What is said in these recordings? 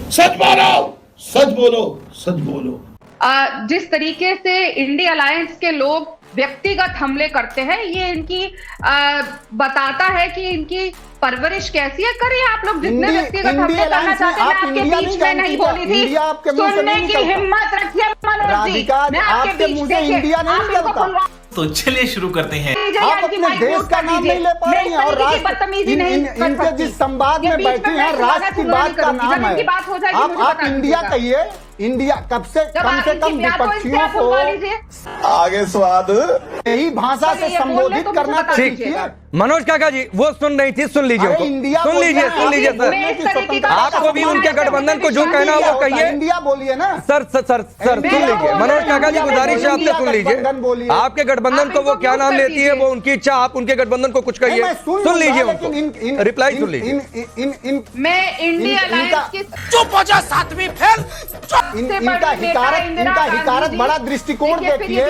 सच बोलो, सच बोलो, सच बोलो। जिस तरीके से इंडिया अलायंस के लोग व्यक्तिगत हमले करते हैं, ये इनकी बताता है कि इनकी परवरिश कैसी है। करिए आप लोग जितने व्यक्तिगत हमले करना चाहते हैं। मैं आपके बीच में नहीं बोली थी, सुनने की हिम्मत रखिए मनोज जी। मैं आपके बीच देखिए, तो चलिए शुरू करते हैं। आप अपने देश का नाम नहीं ले पा रही हैं और इनके जिस संवाद में बैठी हैं राष्ट्र की बात का नाम है। आप इंडिया कहिए, इंडिया कम से कम विपक्षियों को आगे स्वाद यही भाषा से संबोधित करना चाहिए। मनोज काका जी वो सुन रही थी, सुन लीजिए, सुन लीजिए सर। आपको भी उनके गठबंधन को जो कहना है वो कहिए। इंडिया बोलिए ना सर सुन लीजिए। मनोज काका जी गुजारिश है आपसे, सुन लीजिए। आपके गठबंधन को वो क्या नाम लेती है वो उनकी इच्छा, आप उनके गठबंधन को कुछ कहिए, सुन लीजिए उनको, रिप्लाई सुन लीजिए। मैं इंडिया अलायंस की चुप हो जा, सातवीं फेल। इनका हिकारत बड़ा दृष्टिकोण देखिए।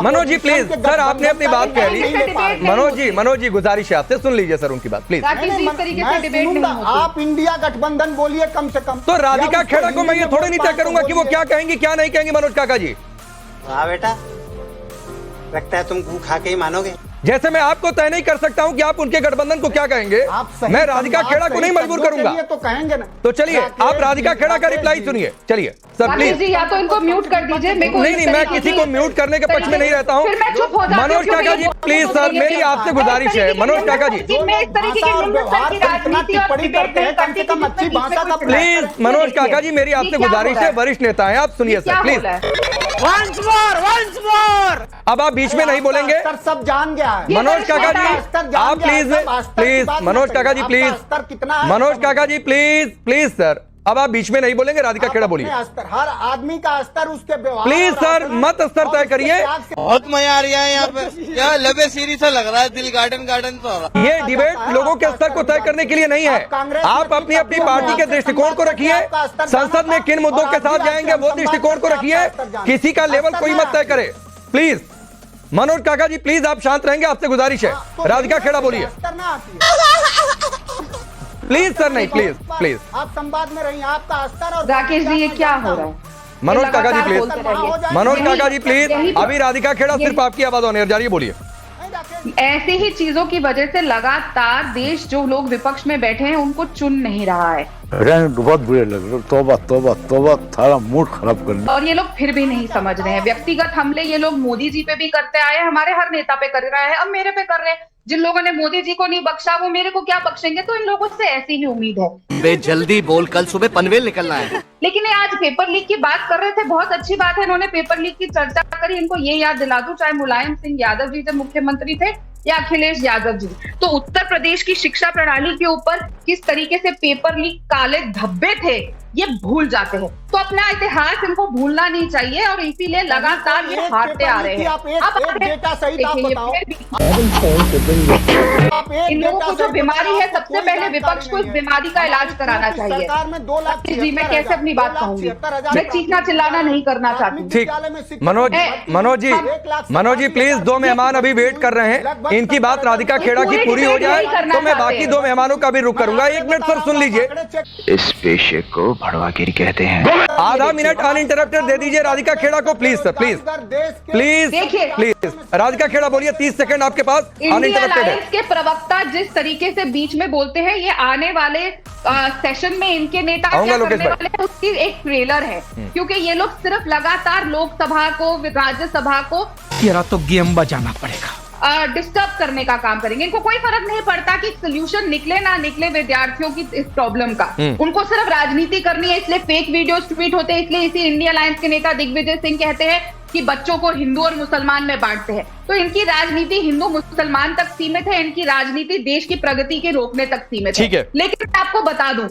मनोज जी प्लीज, सर आपने अपनी बात कह ली। मनोज जी गुजारिश है आपसे, सुन लीजिए सर उनकी बात प्लीज। आप इंडिया गठबंधन बोलिए कम से कम। तो राधिका खेड़ा को मैं ये थोड़ी नहीं तय करूंगा कि वो क्या कहेंगी क्या नहीं कहेंगी। मनोज काका जी हाँ बेटा, लगता है तुम गू खा के ही मानोगे। जैसे मैं आपको तय नहीं कर सकता हूं कि आप उनके गठबंधन को क्या कहेंगे, मैं राधिका खेड़ा को नहीं मजबूर करूंगा। तो कहेंगे ना। तो चलिए आप राधिका खेड़ा का रिप्लाई सुनिए। चलिए सर प्लीज। या तो इनको म्यूट कर दीजिए। नहीं, मैं किसी को म्यूट करने के पक्ष में नहीं रहता हूँ। मनोज काका जी प्लीज सर, मेरी आपसे गुजारिश है। मनोज काका जी प्लीज, मनोज काका जी मेरी आपसे गुजारिश है, वरिष्ठ नेता है आप, सुनिए सर प्लीज। Once more। अब आप बीच में नहीं बोलेंगे। सब जान गया है मनोज काका जी, आप प्लीज मनोज काका जी प्लीज, मनोज काका जी प्लीज सर, अब आप बीच में नहीं बोलेंगे। राधिका खेड़ा बोलिए। हर आदमी का स्तर उसके व्यवहार। प्लीज सर मत स्तर तय करिए। बहुत मजा आ रहा है यहाँ पे, यहाँ लबे सीरी सा लग रहा है, दिल गार्डन तो हो रहा है। ये डिबेट लोगों के स्तर को तय करने के लिए नहीं है। आप अपनी अपनी पार्टी के दृष्टिकोण को रखिए, संसद में किन मुद्दों के साथ जाएंगे वो दृष्टिकोण को रखिए, किसी का लेवल कोई मत तय करे प्लीज। मनोज काका जी प्लीज आप शांत रहेंगे, आपसे गुजारिश है। राधिका खेड़ा बोलिए प्लीज सर। नहीं प्लीज आप संवाद में रहिए, आपका स्तर। और राकेश जी ये क्या हो रहा है? मनोज काका जी प्लीज, मनोज काका जी प्लीज, अभी राधिका खेड़ा सिर्फ आपकी आवाज होने जा रही है, बोलिए। ऐसे ही चीजों की वजह से लगातार देश जो लोग विपक्ष में बैठे हैं उनको चुन नहीं रहा है। बहुत बुरे लग रहे, तौबा थारा मूड खराब कर। और ये लोग फिर भी नहीं समझ रहे हैं। व्यक्तिगत हमले ये लोग मोदी जी पे भी करते आए, हमारे हर नेता पे कर रहे हैं, अब मेरे पे कर रहे हैं। जिन लोगों ने मोदी जी को नहीं बख्शा वो मेरे को क्या बख्शेंगे? तो इन लोगों से ऐसी ही उम्मीद है। बे जल्दी बोल, कल सुबह पनवेल निकलना है। लेकिन ये आज पेपर लीक की बात कर रहे थे, बहुत अच्छी बात है, इन्होंने पेपर लीक की चर्चा करी। इनको ये याद दिला दूं, चाहे मुलायम सिंह यादव जी जब मुख्यमंत्री थे या अखिलेश यादव जी, तो उत्तर प्रदेश की शिक्षा प्रणाली के ऊपर किस तरीके से पेपर लीक काले धब्बे थे ये भूल जाते हैं। तो अपना इतिहास इनको भूलना नहीं चाहिए और इसीलिए लगातार ये हारते आ रहे हैं। इन लोगों को जो बीमारी है, सबसे पहले विपक्ष को इस बीमारी का इलाज कराना चाहिए। जी मैं कैसे अपनी बात कहूंगी, मैं चीखना चिल्लाना नहीं करना चाहती। ठीक मनोज जी प्लीज, 2 मेहमान अभी वेट कर रहे हैं, इनकी बात राधिका खेड़ा की पूरी हो जाए तो मैं बाकी 2 मेहमानों का भी रुख करूंगा। 1 मिनट सर सुन लीजिए। इस पेशे को भड़वागिरी कहते हैं। आधा मिनट अनइंटरप्टेड दे दीजिए राधिका खेड़ा को please sir, please Radhika Khera बोलिए, 30 सेकंड आपके पास अनइंटरप्टेड है। के प्रवक्ता जिस तरीके से बीच में बोलते हैं, ये आने वाले सेशन में इनके नेता क्या करने वाले हैं उसकी एक ट्रेलर है, क्योंकि ये लोग सिर्फ लगातार लोकसभा को राज्यसभा को तेरा तो गेम बजाना पड़ेगा, डिस्टर्ब करने का काम करेंगे। इनको कोई फर्क नहीं पड़ता कि सोल्यूशन निकले ना निकले विद्यार्थियों की इस प्रॉब्लम का, उनको सिर्फ राजनीति करनी है। इसलिए फेक वीडियोस ट्वीट होते हैं। इसलिए इसी इंडिया अलायंस के नेता दिग्विजय सिंह कहते हैं कि बच्चों को हिंदू और मुसलमान में बांटते हैं। तो इनकी राजनीति हिंदू मुसलमान तक सीमित है, इनकी राजनीति देश की प्रगति के रोकने तक सीमित है। लेकिन मैं आपको बता दूं,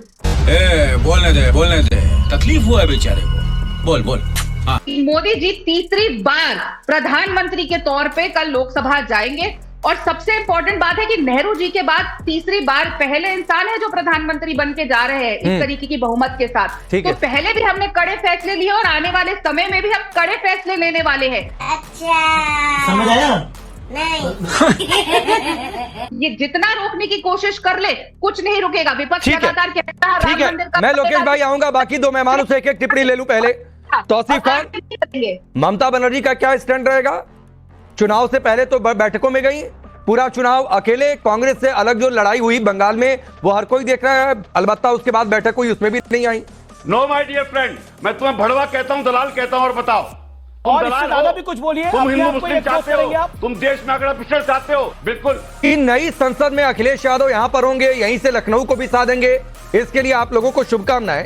बोलने दे, तकलीफ हुआ है बेचारे को, बोल। मोदी जी तीसरी बार प्रधानमंत्री के तौर पे कल लोकसभा जाएंगे और सबसे इंपॉर्टेंट बात है कि नेहरू जी के बाद तीसरी बार पहले इंसान है जो प्रधानमंत्री बन के जा रहे हैं इस तरीके की बहुमत के साथ। तो पहले भी हमने कड़े फैसले लिए और आने वाले समय में भी हम कड़े फैसले लेने वाले हैं। अच्छा समझ आया? ये जितना रोकने की कोशिश कर ले कुछ नहीं रुकेगा। विपक्ष लगातार कहता है ठीक है, मैं लोकेश भाई आऊंगा, बाकी दो मेहमानों से एक एक टिप्पणी ले लूं। पहले तौसीफ खान, ममता बनर्जी का क्या स्टैंड रहेगा? चुनाव से पहले तो बैठकों में गई, पूरा चुनाव अकेले, कांग्रेस से अलग जो लड़ाई हुई बंगाल में वो हर कोई देख रहा है, अलबत्ता उसके बाद बैठक हुई उसमें भी नहीं आई। नो माय डियर फ्रेंड, मैं तुम्हें भड़वा कहता हूं, दलाल कहता हूं, और बताओ और इससे ज्यादा भी कुछ बोलिए। तुम हिंदू मुस्लिम चाहते हो, तुम देश में अगर पिछड़ चाहते हो, बिल्कुल। नई संसद में अखिलेश यादव यहां पर होंगे, यहीं से लखनऊ को भी साधेंगे, इसके लिए आप लोगों को शुभकामनाएं।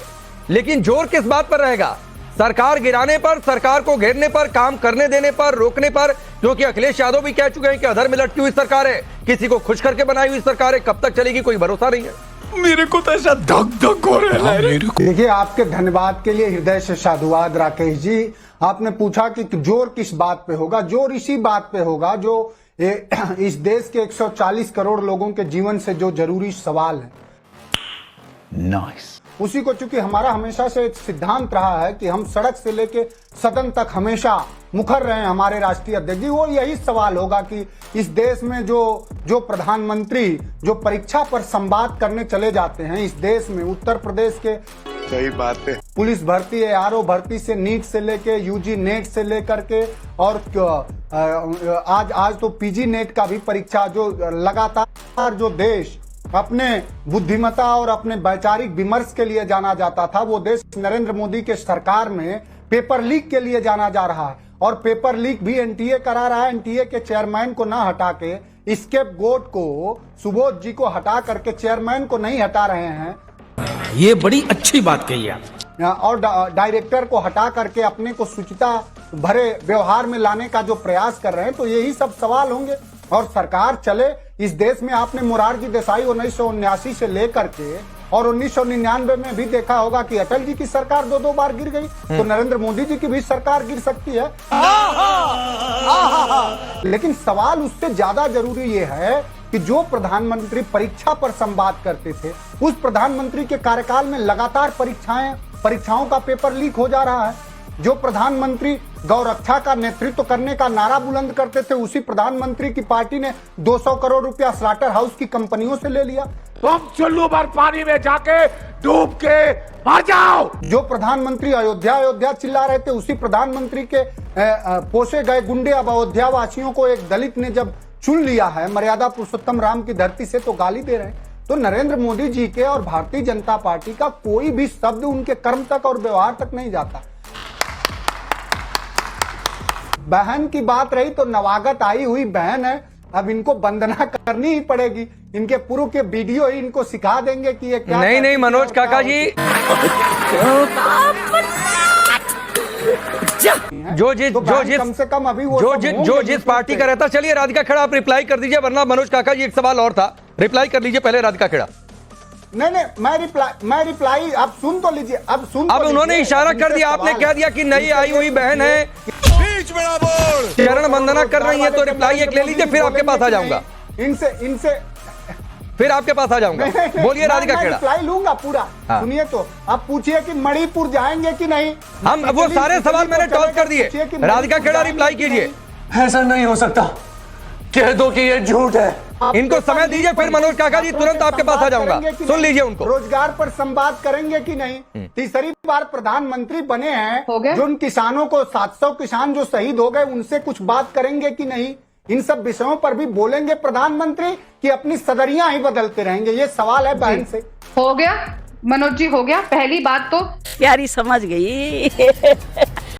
लेकिन जोर किस बात पर रहेगा? सरकार गिराने पर, सरकार को घेरने पर, काम करने देने पर, रोकने पर? क्योंकि अखिलेश यादव भी कह चुके हैं कि अधर में लटकी हुई सरकार है, किसी को खुश करके बनाई हुई सरकार है, कब तक चलेगी कोई भरोसा नहीं है। मेरे को तो ऐसा धक धक हो रहा है। देखिए, आपके धन्यवाद के लिए हृदय से साधुवाद राकेश जी। आपने पूछा कि जोर किस बात पे होगा? जोर इसी बात पे होगा जो इस देश के 140 करोड़ लोगों के जीवन से जो जरूरी सवाल है, नाइस, उसी को, चूंकि हमारा हमेशा से एक सिद्धांत रहा है कि हम सड़क से लेके सदन तक हमेशा मुखर रहे हैं हमारे राष्ट्रीय अध्यक्ष जी, वो यही सवाल होगा कि इस देश में जो प्रधानमंत्री जो परीक्षा पर संवाद करने चले जाते हैं, इस देश में उत्तर प्रदेश के, सही बात है, पुलिस भर्ती, ARO भर्ती से, नीट से लेके UG नेट से लेकर के, और आज तो PG नेट का भी परीक्षा, जो लगातार जो देश अपने बुद्धिमत्ता और अपने वैचारिक विमर्श के लिए जाना जाता था, वो देश नरेंद्र मोदी के सरकार में पेपर लीक के लिए जाना जा रहा है। और पेपर लीक भी NTA करा रहा है। NTA के चेयरमैन को ना हटा के, स्केपगोट को, सुबोध जी को हटा करके चेयरमैन को नहीं हटा रहे हैं, ये बड़ी अच्छी बात कही आप। और डायरेक्टर को हटा करके अपने को शुचिता भरे व्यवहार में लाने का जो प्रयास कर रहे हैं, तो यही सब सवाल होंगे। और सरकार चले, इस देश में आपने मोरारजी देसाई 1979 से लेकर के और 1999 में भी देखा होगा कि अटल जी की सरकार 2-2 बार गिर गई, तो नरेंद्र मोदी जी की भी सरकार गिर सकती है। लेकिन सवाल उससे ज्यादा जरूरी ये है कि जो प्रधानमंत्री परीक्षा पर संवाद करते थे, उस प्रधानमंत्री के कार्यकाल में लगातार परीक्षाओं का पेपर लीक हो जा रहा है। जो प्रधानमंत्री गौरक्षा का नेतृत्व करने का नारा बुलंद करते थे, उसी प्रधानमंत्री की पार्टी ने 200 करोड़ रुपया स्लाटर हाउस की कंपनियों से ले लिया। तुम चुल्लू भर पानी में जाके डूब के मर जाओ। जो प्रधानमंत्री अयोध्या चिल्ला रहे थे, उसी प्रधानमंत्री के पोसे गए गुंडे अब अयोध्या वासियों को एक दलित ने जब चुन लिया है मर्यादा पुरुषोत्तम राम की धरती से, तो गाली दे रहे हैं। तो नरेंद्र मोदी जी के और भारतीय जनता पार्टी का कोई भी शब्द उनके कर्म तक और व्यवहार तक नहीं जाता। बहन की बात रही तो नवागत आई हुई बहन है, अब इनको वंदना करनी ही पड़ेगी। इनके पूर्व के वीडियो ही इनको सिखा देंगे कि ये क्या। नहीं मनोज काका जी, कम से कम अभी वो जो जिस पार्टी का रहता। चलिए राधिका खेड़ा आप रिप्लाई कर दीजिए, वरना मनोज काका जी एक सवाल और था, रिप्लाई कर लीजिए पहले राधिका खेड़ा। नहीं, मैं रिप्लाई आप सुन तो लीजिए। अब उन्होंने इशारा कर दिया, आपने कह दिया कि नई आई हुई बहन है, बीच में ना बोल, चरण वंदना कर रही है, तो रिप्लाई एक ले लीजिए, फिर आपके पास आ जाऊंगा। इनसे फिर आपके पास आ जाऊंगा। बोलिए राधिका खेड़ा। रिप्लाई लूंगा पूरा। सुनिए, तो आप पूछिए कि मणिपुर जाएंगे कि नहीं। हम वो सारे सवाल मैंने टॉस कर दिए। राधिका खेड़ा रिप्लाई कीजिए। ऐसा नहीं हो सकता, कह दो कि ये झूठ है। इनको समय दीजिए, फिर मनोज काका जी तुरंत आपके पास आ जाऊंगा। सुन लीजिए उनको। रोजगार पर संवाद करेंगे कि नहीं। तीसरी बार प्रधानमंत्री बने हैं, जो उन किसानों को 700 किसान जो शहीद हो गए, उनसे कुछ बात करेंगे कि नहीं। इन सब विषयों पर भी बोलेंगे प्रधानमंत्री कि अपनी सदरियां ही बदलते रहेंगे। ये सवाल है बहन से। हो गया मनोज जी, हो गया। पहली बात तो प्यारी समझ गई।